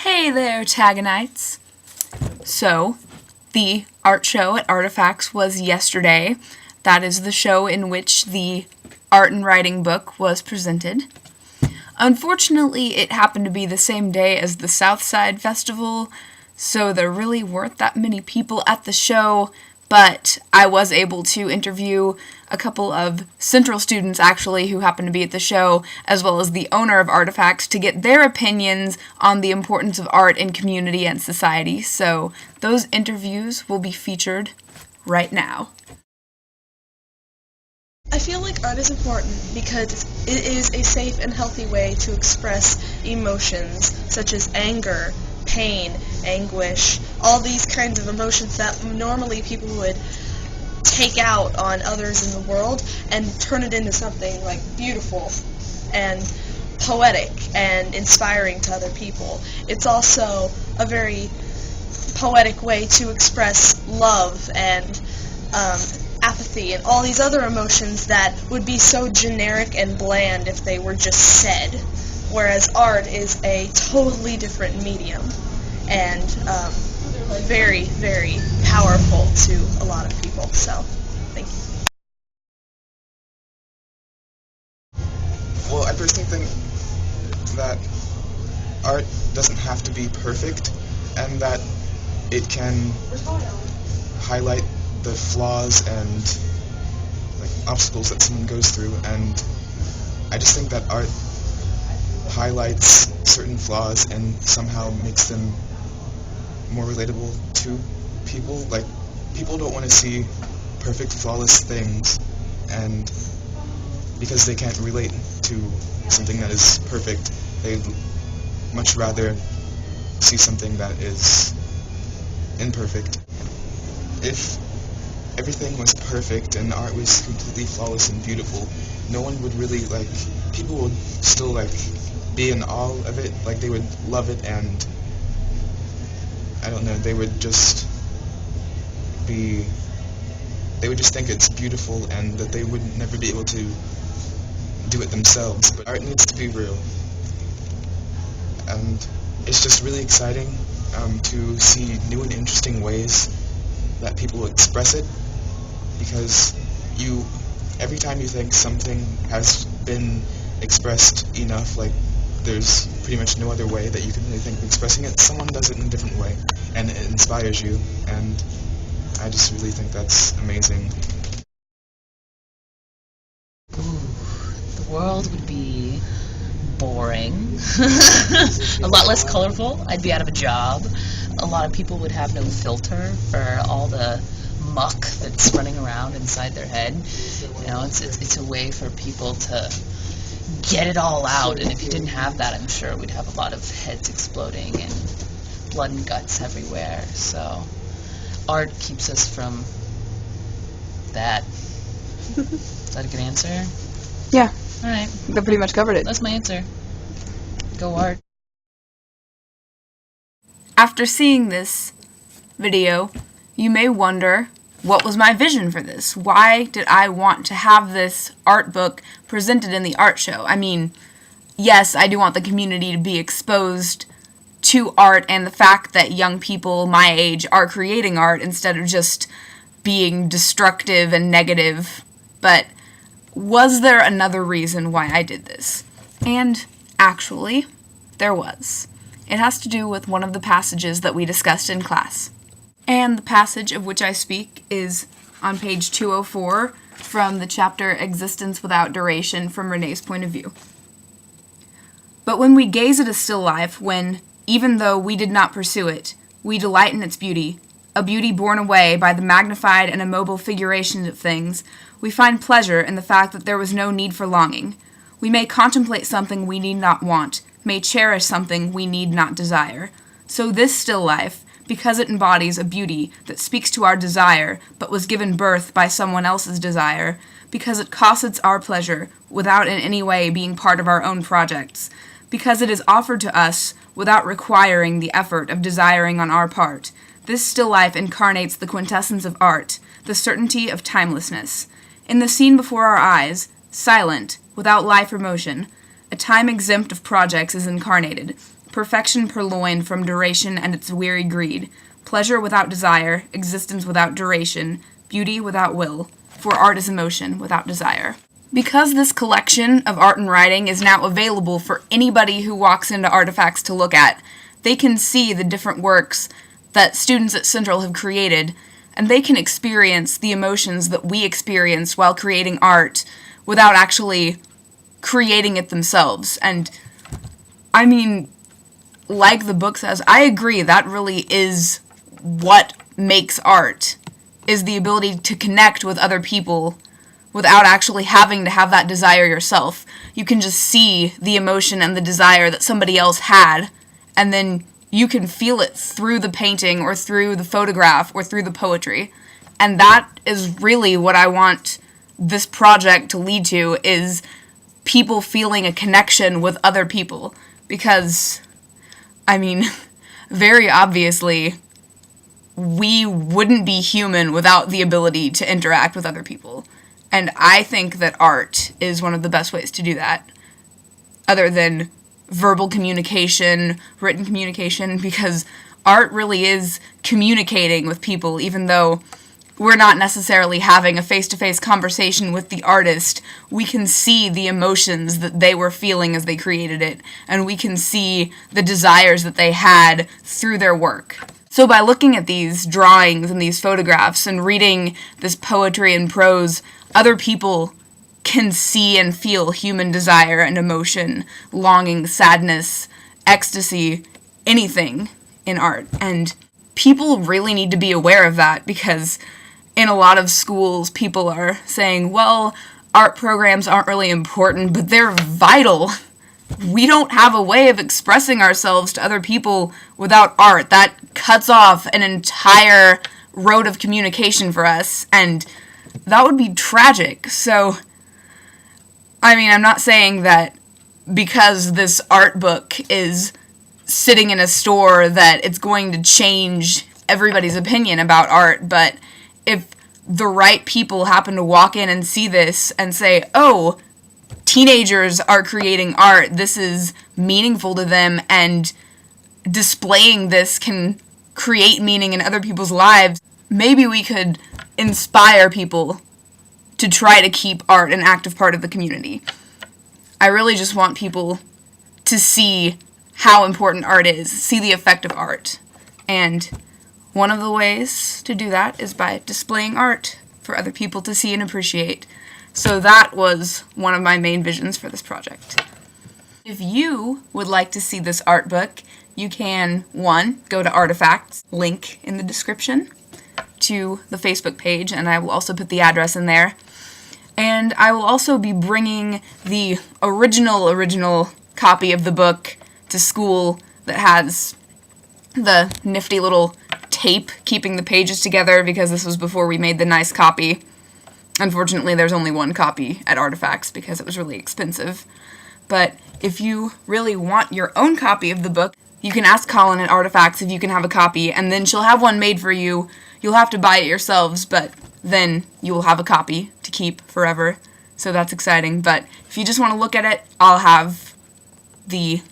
Hey there, Tagonites! So, the art show at Art.i.facts was yesterday. That is the show in which the art and writing book was presented. Unfortunately, it happened to be the same day as the Southside Festival, so there really weren't that many people at the show, but I was able to interview a couple of Central students, actually, who happened to be at the show, as well as the owner of Art.i.facts, to get their opinions on the importance of art in community and society. So those interviews will be featured right now. I feel like art is important because it is a safe and healthy way to express emotions such as anger, pain, anguish, all these kinds of emotions that normally people would take out on others in the world and turn it into something like beautiful and poetic and inspiring to other people. It's also a very poetic way to express love and apathy and all these other emotions that would be so generic and bland if they were just said, whereas art is a totally different medium and very, very powerful to a lot of people. So, thank you. Well, I personally think that art doesn't have to be perfect, and that it can highlight the flaws and obstacles that someone goes through, and I just think that art highlights certain flaws and somehow makes them more relatable to people. Like, people don't want to see perfect, flawless things, and because they can't relate to something that is perfect, they'd much rather see something that is imperfect. If everything was perfect and art was completely flawless and beautiful, no one would really, people would still, be in awe of it, they would love it, and, I don't know, they would just think it's beautiful and that they would never be able to do it themselves. But art needs to be real, and it's just really exciting to see new and interesting ways that people express it, because every time you think something has been expressed enough, there's pretty much no other way that you can really think of expressing it, someone does it in a different way, and it inspires you, and I just really think that's amazing. Ooh, the world would be boring, a lot less colorful. I'd be out of a job. A lot of people would have no filter for all the muck that's running around inside their head. You know, it's a way for people to get it all out, and if you didn't have that, I'm sure we'd have a lot of heads exploding and blood and guts everywhere. So art keeps us from that. Is that a good answer? Yeah. All right. That pretty much covered it. That's my answer. Go art. After seeing this video, you may wonder, what was my vision for this? Why did I want to have this art book presented in the art show? I mean, yes, I do want the community to be exposed to art and the fact that young people my age are creating art instead of just being destructive and negative, but was there another reason why I did this? And actually, there was. It has to do with one of the passages that we discussed in class. And the passage of which I speak is on page 204 from the chapter Existence Without Duration from Renee's point of view. But when we gaze at a still life, when, even though we did not pursue it, we delight in its beauty, a beauty borne away by the magnified and immobile figurations of things, we find pleasure in the fact that there was no need for longing. We may contemplate something we need not want, may cherish something we need not desire. So this still life, because it embodies a beauty that speaks to our desire, but was given birth by someone else's desire, because it cosets our pleasure without in any way being part of our own projects, because it is offered to us without requiring the effort of desiring on our part, this still life incarnates the quintessence of art, the certainty of timelessness. In the scene before our eyes, silent, without life or motion, a time exempt of projects is incarnated, perfection purloined from duration and its weary greed, pleasure without desire, existence without duration, beauty without will, for art is emotion without desire. Because this collection of art and writing is now available for anybody who walks into Artifacts to look at, they can see the different works that students at Central have created, and they can experience the emotions that we experience while creating art without actually creating it themselves. And I mean, like the book says, I agree, that really is what makes art, is the ability to connect with other people without actually having to have that desire yourself. You can just see the emotion and the desire that somebody else had, and then you can feel it through the painting or through the photograph or through the poetry. And that is really what I want this project to lead to, is people feeling a connection with other people. Because, I mean, very obviously, we wouldn't be human without the ability to interact with other people. And I think that art is one of the best ways to do that, other than verbal communication, written communication, because art really is communicating with people, even though we're not necessarily having a face-to-face conversation with the artist. We can see the emotions that they were feeling as they created it, and we can see the desires that they had through their work. So by looking at these drawings and these photographs and reading this poetry and prose, other people can see and feel human desire and emotion, longing, sadness, ecstasy, anything in art. And people really need to be aware of that, because in a lot of schools, people are saying, well, art programs aren't really important, but they're vital. We don't have a way of expressing ourselves to other people without art. That cuts off an entire road of communication for us, and that would be tragic. So, I mean, I'm not saying that because this art book is sitting in a store that it's going to change everybody's opinion about art, but if the right people happen to walk in and see this and say, oh, teenagers are creating art, this is meaningful to them, and displaying this can create meaning in other people's lives, maybe we could inspire people to try to keep art an active part of the community. I really just want people to see how important art is, see the effect of art. And one of the ways to do that is by displaying art for other people to see and appreciate. So that was one of my main visions for this project. If you would like to see this art book, you can, 1, go to Artifacts, link in the description, to the Facebook page, and I will also put the address in there. And I will also be bringing the original copy of the book to school that has the nifty little tape keeping the pages together, because this was before we made the nice copy. Unfortunately, there's only one copy at Artifacts because it was really expensive. But if you really want your own copy of the book, you can ask Colin at Artifacts if you can have a copy, and then she'll have one made for you. You'll have to buy it yourselves, but then you will have a copy to keep forever. So that's exciting. But if you just want to look at it, I'll have the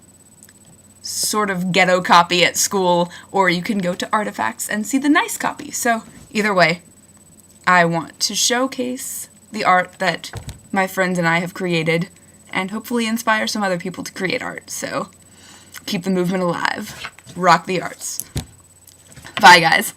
sort of ghetto copy at school, or you can go to Artifacts and see the nice copy. So either way, I want to showcase the art that my friends and I have created, and hopefully inspire some other people to create art. So keep the movement alive. Rock the arts. Bye, guys.